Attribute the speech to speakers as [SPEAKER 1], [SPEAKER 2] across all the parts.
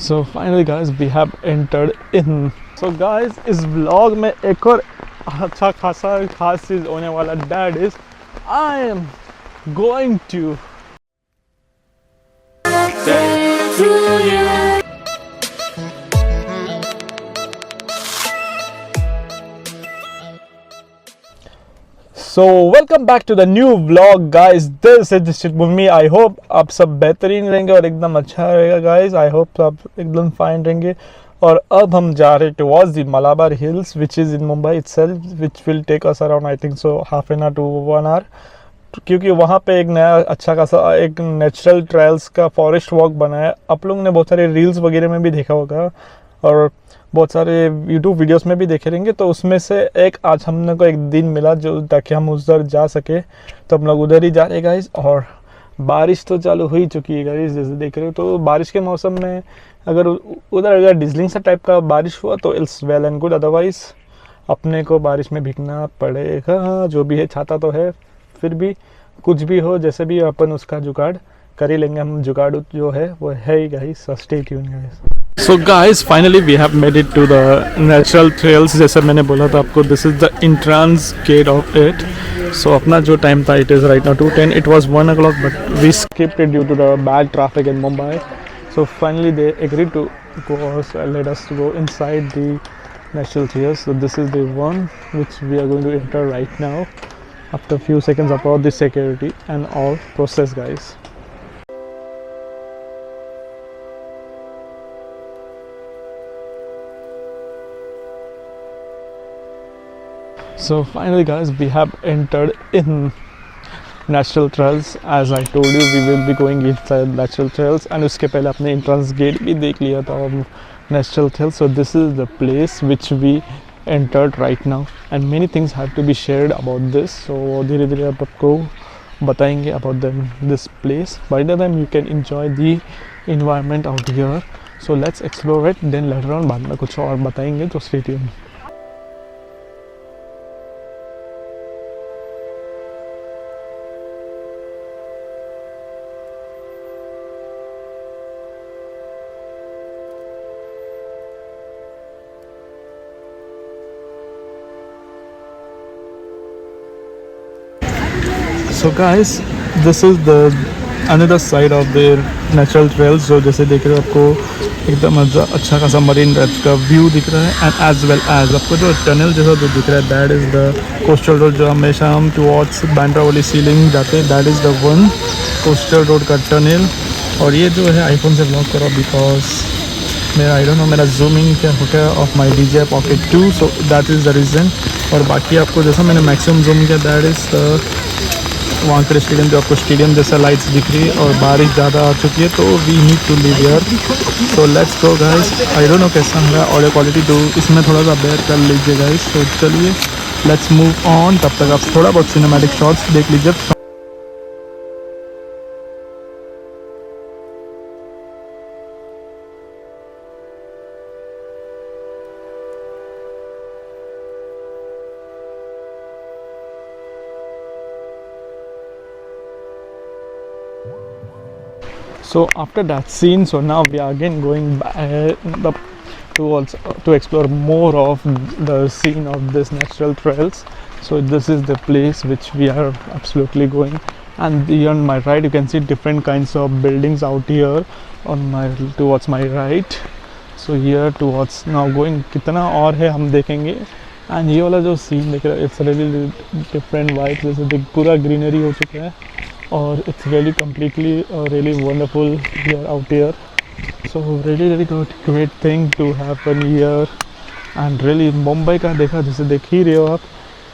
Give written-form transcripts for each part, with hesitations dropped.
[SPEAKER 1] So finally guys we have entered in. So guys इस vlog में एक और अच्छा खासा खास चीज़ होने वाला, that is I am going to So welcome back to the new vlog guys. This is Dishit Mummi. I hope आप सब बेहतरीन रहेंगे और एकदम अच्छा रहेगा guys. I hope आप एकदम फाइन रहेंगे. और अब हम जा रहे towards the Malabar Hills which is in Mumbai itself, which will take us around I think so half an hour to 1 hour. क्योंकि वहाँ पे एक नया अच्छा खासा एक नेचुरल ट्रायल्स का फॉरेस्ट वॉक बना है. आप लोगों ने बहुत सारे रील्स वगैरह में भी देखा होगा और बहुत सारे यूट्यूब वीडियोस में भी देखे रहेंगे. तो उसमें से एक आज हमने को एक दिन मिला जो ताकि हम उधर जा सके, तो हम लोग उधर ही जा रहे गाइस. और बारिश तो चालू हो ही चुकी है गाइस, जैसे देख रहे हो. तो बारिश के मौसम में अगर उधर अगर डिजलिंग सा टाइप का बारिश हुआ तो it's well and good, otherwise अपने को बारिश में भीगना पड़ेगा. जो भी है छाता तो है, फिर भी कुछ भी हो जैसे भी अपन उसका जुगाड़ कर ही लेंगे. हम जुगाड़ जो है वो है ही guys. Stay tuned guys. So guys finally we have made it to the natural trails. जैसे मैंने बोला था आपको, this is the entrance gate of it. So अपना जो टाइम था it is right now 2:10. It was 1 o'clock but we skipped it due to the bad traffic in Mumbai. So finally they agreed to go let us go inside the natural trails. So this is the one which we are going to enter right now after a few seconds about the security and all process guys. So finally guys we have entered in natural trails. As I told you we will be going inside natural trails and उसके पहले अपने entrance gate भी देख लिया था natural trails. So this is the place which we entered right now and many things have to be shared about this. So धीरे धीरे आप आपको बताएंगे about this place. By the time you can enjoy the environment out here. So let's explore it, then later on बाद में कुछ और बताएंगे, तो stay tuned. So guys this is the another side of the natural trails. जो जैसे देख रहे हो आपको एकदम अच्छा खासा मरीन ड्राइव का व्यू दिख रहा है एंड एज वेल एज आपको जो टनल जैसा जो दिख रहा है that is the coastal road. जो हमेशा हम टुवर्ड्स बांद्रा वाली सीलिंग जाते हैं, that is the one coastal road का टनल. और ये जो है आईफोन से ब्लॉक करो बिकॉज मेरा आई डोंट नो मेरा जूमिंग क्या हो गया of my DJI Pocket 2. So that is the reason. और बाकी आपको जैसा मैंने मैक्सिमम जूम किया दैट इज़ द वहाँ के स्टेडियम जो आपको स्टेडियम जैसा लाइट्स दिख रही है. और बारिश ज़्यादा आ चुकी है तो we need to leave here. So let's go guys. I don't know कैसा मेरा ऑडियो क्वालिटी, तो इसमें थोड़ा सा बेयर कर लीजिए गाइस. तो चलिए लेट्स मूव ऑन. तब तक आप थोड़ा बहुत सिनेमैटिक शॉट्स देख लीजिए. So after that scene, so now we are again going back towards to explore more of the scene of this natural trails. So this is the place which we are absolutely going, and on my right you can see different kinds of buildings out here on my towards my right. So here towards now going कितना और है हम देखेंगे. And ये वाला जो scene देख रहे हो इट्स रियली डिफरेंट वाइब. जैसे देख पूरा ग्रीनरी हो चुका है और it's really completely really wonderful here out here. So really great thing to happen here. And really Mumbai का देखा जैसे देख ही रहे हो आप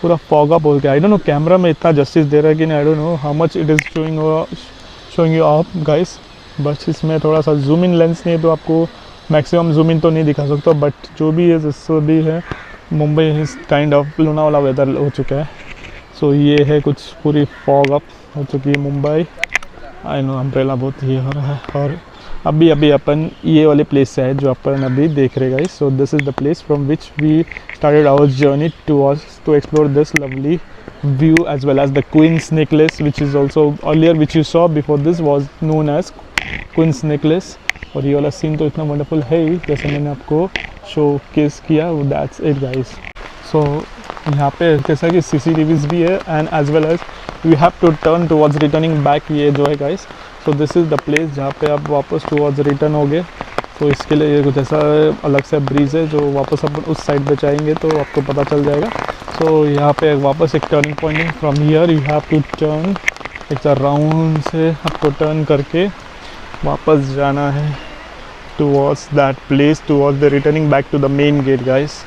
[SPEAKER 1] पूरा फॉगा बोल के. आई डोंट नो कैमरा में इतना जस्टिस दे रहा है कि नहीं. आई don't know how much it is showing you up guys. बस इसमें थोड़ा सा जूम इन लेंस नहीं है तो आपको मैक्सिमम जूम इन तो नहीं दिखा सकता. बट जो भी है जिससे भी है मुंबई इस काइंड ऑफ लोनावाला वेदर हो चुका है. सो ये है कुछ पूरी फॉग अप हो चुकी है मुंबई. आई नो अम्ब्रेला बहुत ये हो रहा है. और अभी अपन ये वाले प्लेस से है जो अपन अभी देख रहे guys. So this is the place from which we started our journey to explore this lovely view as well as the Queen's necklace which is also earlier which you saw before this was known as Queen's Necklace. और ये वाला scene तो इतना wonderful है ही, जैसे मैंने आपको showcase किया, दैट्स इट गाइस। सो यहाँ पे जैसा कि CCTVs भी है and as well as we have to turn towards returning back, ये जो है guys. So this is the place जहाँ पे आप वापस टुवर्ड्स रिटर्न होगे। तो इसके लिए ये कुछ ऐसा अलग सा ब्रिज है, जो वापस अपन उस साइड पे जाएंगे तो आपको पता चल जाएगा। सो यहाँ पे वापस एक टर्निंग पॉइंट है, from here you have to turn, एक राउंड से आपको टर्न करके वापस जाना है towards that place, towards the returning back to the main gate guys.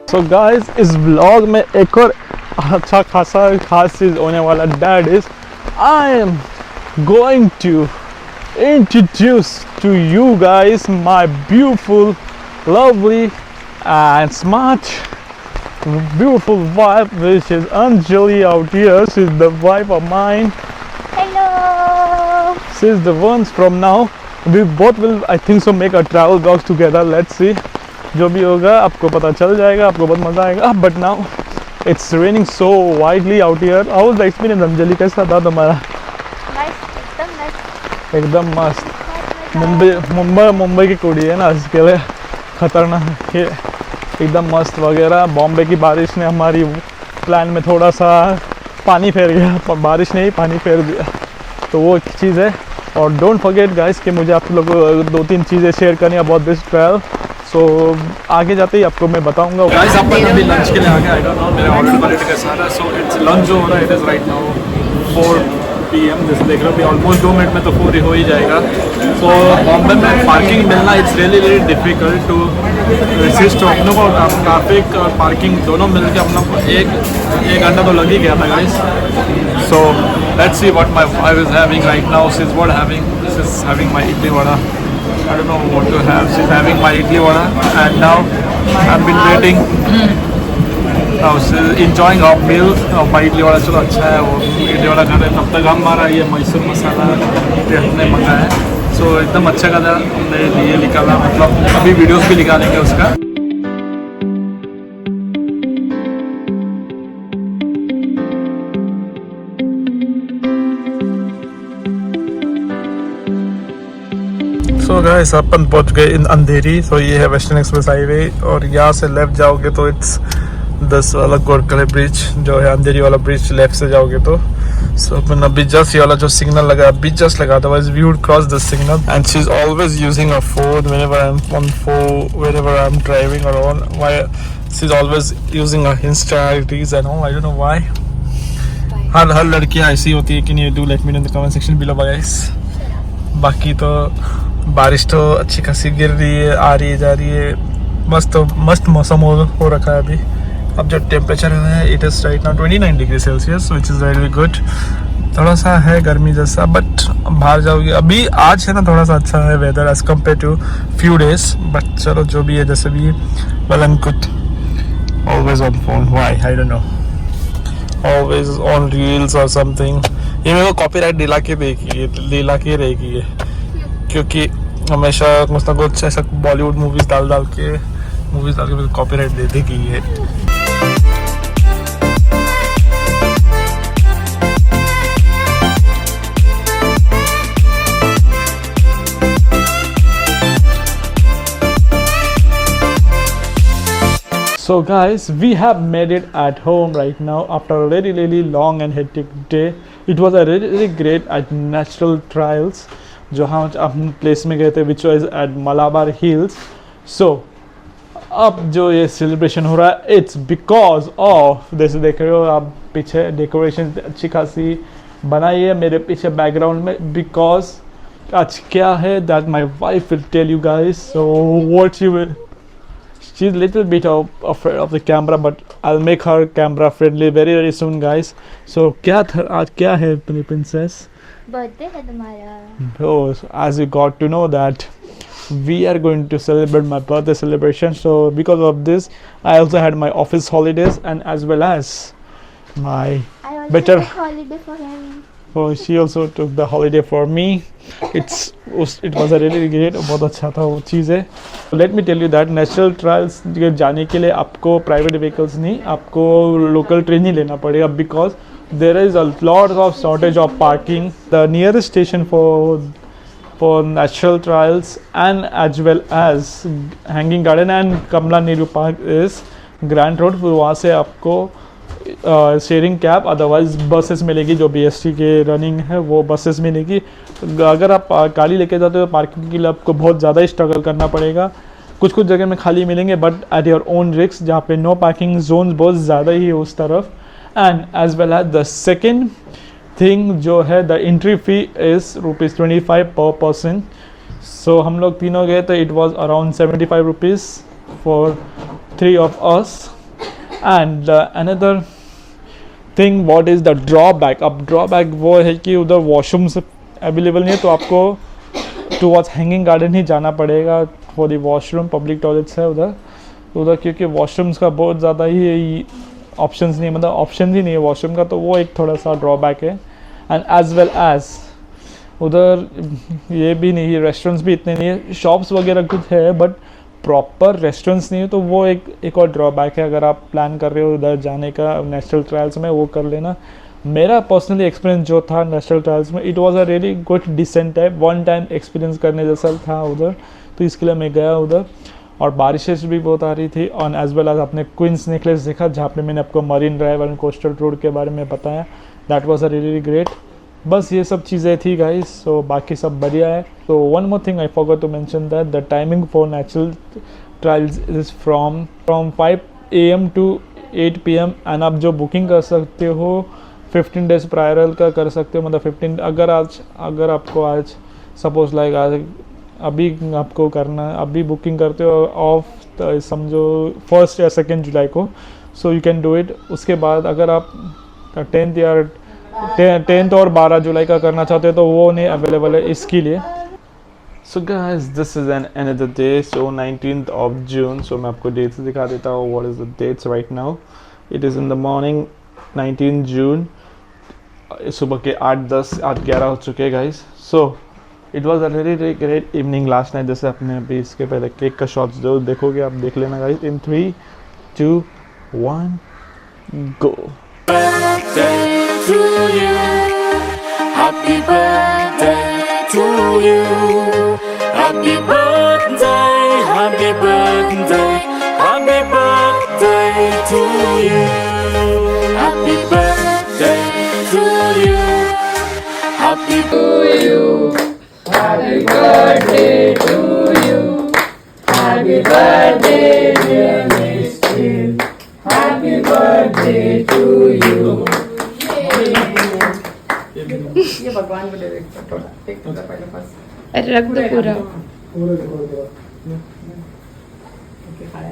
[SPEAKER 1] So guys इस व्लॉग में एक और अच्छा खासा खास चीज़ होने वाला, that is I am going to introduce to you guys my beautiful lovely and smart beautiful wife, which is Anjali out here. She's the wife of mine.
[SPEAKER 2] Hello.
[SPEAKER 1] She's the ones from now. We both will, I think so, make a travel vlogs together. Let's see. जो भी होगा आपको पता चल जाएगा, आपको बहुत मज़ा आएगा. But now it's raining so widely out here. How was the experience, Anjali? कैसा था तुम्हारा?
[SPEAKER 2] Nice, एकदम nice.
[SPEAKER 1] एकदम मस्त.
[SPEAKER 2] बहुत
[SPEAKER 1] मुंबई की कुड़ी है ना, इसके लिए खतरनाक है, एकदम मस्त वगैरह. बॉम्बे की बारिश ने हमारी प्लान में थोड़ा सा पानी फेर गया, पर बारिश ने ही पानी फेर दिया, तो वो एक चीज़ है. और डोंट फॉरगेट गाइस कि मुझे आप लोगों को 2-3 चीज़ें शेयर करनी है अबाउट दिस ट्रैवल. सो आगे जाते ही आपको मैं बताऊंगा.
[SPEAKER 3] गाइस अपन अभी लंच के लिए आ गए. आई डोंट नो मेरा ऑर्डर क्वालिटी कैसा है. सो इट्स लंच जो हो रहा है, it is right now 4 PM. जैसे देख रहे हो, अभी ऑलमोस्ट 2 मिनट में तो 4 ही हो ही जाएगा. सो बॉम्बे में पार्किंग मिलना it's really difficult to resist. तो अपनों को ट्रैफिक और पार्किंग दोनों मिल के अपनों को एक घंटा तो लग ही गया था guys. So let's see what my wife is having right now. She is what having, she is having my idli vada. I don't know what to have. She's having my idli vada, and now I've been waiting. Now she's enjoying our meal. My idli vada चलो अच्छा है, वो idli vada खा रहे. तब तक हमारा ये मैसूर मसाला ये हमने मंगाया है. So एकदम अच्छा का था, हमने लिए निकाला. मतलब अभी वीडियोस भी निकालेंगे उसका.
[SPEAKER 1] सो गाइस अपन पहुंच गए इन अंधेरी. सो ये है वेस्टर्न एक्सप्रेस हाईवे, और यहाँ से लेफ्ट जाओगे तो इट्स 10 वाला गोरकले ब्रिज जो है, अंधेरी वाला ब्रिज. लेफ्ट से जाओगे तो सो अपन अभी जस्ट ये वाला जो सिग्नल लगा, अभी जस्ट लगा, otherwise we would cross this signal. And she is always using a phone whenever I am on phone, whenever I am driving और on. Why she is always using a insta reels and all. I don't know why. हर लड़कियां ऐसी होती है कि नहीं. Do let me know in the comment section below guys. बाकी तो बारिश तो अच्छी खासी गिर रही है, आ रही है, जा रही है. मस्त मौसम हो रखा है अभी. अब जो टेम्परेचर है, it is right now 29 degree Celsius, which is very good. थोड़ा सा है गर्मी जैसा, बट बाहर जाओगे अभी. आज है ना थोड़ा सा अच्छा है weather as compare to few days. But चलो जो भी है, जैसे भी well and good. Always on phone, why I don't know. Always on reels और समथिंग. ये मेरे को कॉपीराइट दिला के रहेगी ये, क्योंकि हमेशा कुछ ना कुछ ऐसा बॉलीवुड मूवीज डाल के मेरे कॉपीराइट दे देगी ये. So guys, we have made it at home right now after a really long and hectic day. It was a really great at natural trials जहाँ हम प्लेस में गए थे, which was at Malabar hills. So अब जो ये celebration हो रहा है, इट्स बिकॉज ऑफ, जैसे देख रहे हो आप पीछे डेकोरेशन अच्छी खासी बनाई है मेरे पीछे बैकग्राउंड में. बिकॉज आज क्या है, that my wife will tell you guys. So what she will, she's a little bit afraid of the camera, but I'll make her camera friendly very soon guys. So क्या था आज, क्या है princess?
[SPEAKER 2] Birthday है तुम्हारा.
[SPEAKER 1] Oh, as you got to know that we are going to celebrate my birthday celebration. So because of this, I also had my office holidays and as well as my
[SPEAKER 2] I also
[SPEAKER 1] better.
[SPEAKER 2] took holiday for him.
[SPEAKER 1] So she also took the holiday for me. It was a really great, बहुत अच्छा था वो चीज़ है. Let me tell you that natural trials जाने के लिए आपको private vehicles नहीं, आपको लोकल ट्रेन ही लेना पड़ेगा because there is a lot of shortage of parking. The nearest station for natural trials and as well as Hanging Garden and Kamla Nehru Park is Grant Road. फिर वहाँ से आपको sharing cab otherwise buses मिलेगी. जो BST के running है वो buses मिलेगी. अगर आप गाड़ी लेके जाते हो तो पार्किंग के लिए आपको बहुत ज़्यादा ही स्ट्रगल करना पड़ेगा. कुछ कुछ जगह में खाली मिलेंगे but at your own risk, जहाँ पे नो पार्किंग जोन बहुत ज़्यादा ही है उस तरफ. And as well as the second thing जो है द एंट्री फी इज़ ₹25 पर पर्सन. सो हम लोग तीनों गए तो it was around ₹75 for 3 of us. And another thing what is the drawback. अब ड्रॉबैक वो है कि उधर वॉशरूम्स अवेलेबल नहीं है तो आपको टुवर्ड्स हैंगिंग गार्डन ही जाना पड़ेगा for the washroom. Public toilets है उधर क्योंकि वॉशरूम्स का बहुत ज़्यादा ही ऑप्शंस नहीं, मतलब ऑप्शन ही नहीं है वॉशरूम का, तो वो एक थोड़ा सा ड्रॉबैक है. एंड एज वेल एज उधर ये भी नहीं है, रेस्टोरेंट्स भी इतने नहीं है. शॉप्स वगैरह कुछ है बट प्रॉपर रेस्टोरेंट्स नहीं है, तो वो एक और ड्रॉबैक है. अगर आप प्लान कर रहे हो उधर जाने का नेचुरल ट्रायल्स में, वो कर लेना. मेरा पर्सनली एक्सपीरियंस जो था नेचुरल ट्रायल्स में, it was a really good decent type, one time experience करने जैसा था उधर, तो इसके लिए मैं गया उधर. और बारिशें भी बहुत आ रही थी. और एज वेल एज आपने क्वींस नेकलेस देखा जहाँ पे मैंने आपको marine drive and coastal road के बारे में बताया. That was a really great. बस ये सब चीज़ें थी गाइस. सो बाकी सब बढ़िया है. तो one more thing I forgot to mention that the timing for natural trials is from 5 AM to 8 PM. And आप जो बुकिंग कर सकते हो 15 डेज प्रायर का कर सकते हो. मतलब 15 अगर आपको आज सपोज लाइक आज अभी आपको करना, अभी बुकिंग करते हो ऑफ समझो 1 या 2 जुलाई को, so you can do it. उसके बाद अगर आप 10th और 12 जुलाई का करना चाहते हो तो वो नहीं अवेलेबल है इसके लिए. So guys this is an another day. So 19th of June. So मैं आपको डेट्स दिखा देता हूँ. What is the dates right now. It is in the morning 19 June. सुबह के 8:11 हो चुके हैं guys. So it was a very great evening last night. जैसे अपने अभी इसके पहले केक का शॉट्स जो देखोगे आप देख लेना guys. In 3, 2, 1 go.
[SPEAKER 4] To you, happy birthday to you, happy birthday, happy birthday, happy birthday to you, happy birthday to you, happy to you, happy birthday to you, happy birthday dear Misty, happy birthday to you.
[SPEAKER 5] ये भगवान को दे दे थोड़ा एक थोड़ा पहले पास
[SPEAKER 2] अरे रख दो पूरा.
[SPEAKER 5] ओके खाया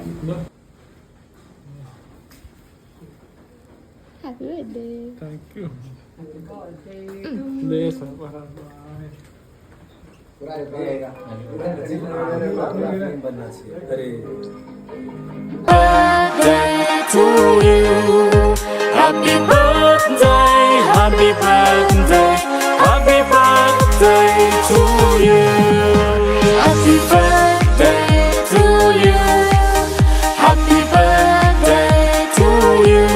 [SPEAKER 2] happy birthday.
[SPEAKER 1] Thank you.
[SPEAKER 4] Birthday to you, happy birthday, happy birthday, happy birthday to you, happy birthday to you, happy birthday to you.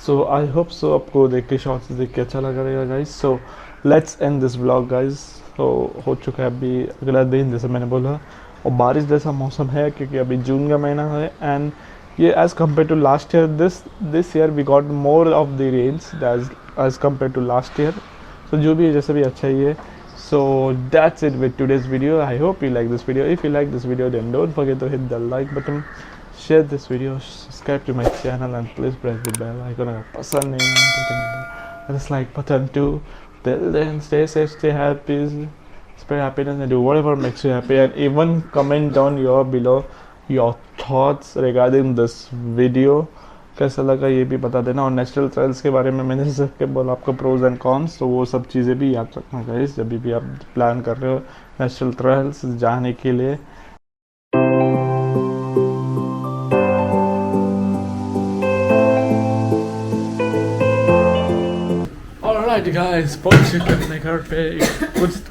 [SPEAKER 1] So I hope so आपको देख के शॉर्ट्स देख के अच्छा लगा रहेगा guys. So let's end this vlog guys. तो हो चुका है अभी अगला दिन जैसे मैंने बोला, और बारिश जैसा मौसम है क्योंकि अभी जून का महीना है. एंड ये as compared to last year this year we got more of the rains as compare to last year. So जो भी है जैसे भी अच्छा ही है. So that's it with today's video. I hope you like this video. If you like this video then don't forget to hit the like button, share this video, subscribe to my channel and please press the bell icon अगर पसंद नहीं है तो press like button too. Till then stay safe, stay happy, spread happiness and do whatever makes you happy, and even comment down below your thoughts regarding this video कैसा लगा ये भी बता देना। और नेचुरल ट्रायल्स के बारे में मैंने जैसे कि बोला आपको प्रोज एंड कॉन्स, तो वो सब चीज़ें भी याद रखना गाइस जब भी आप प्लान कर रहे हो नेचुरल ट्रायल्स जाने के लिए।
[SPEAKER 3] ऑलराइट गाइस, पहुंच चुके अपने घर पे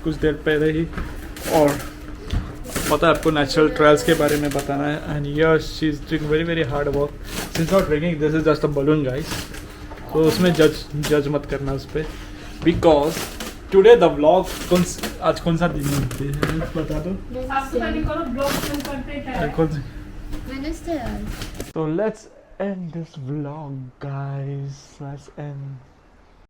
[SPEAKER 3] कुछ देर पहले ही। और पता है आपको नेचुरल ट्रायल्स के बारे में बताना है। And yes, she is doing very very hard work. She is not drinking, this is just a balloon guys, तो उसमें जज मत करना उस पर, बिकॉज टुडे द व्लॉग आज कौन सा दिन है बता दो।
[SPEAKER 2] Wednesday.
[SPEAKER 1] So let's end this vlog guys, let's end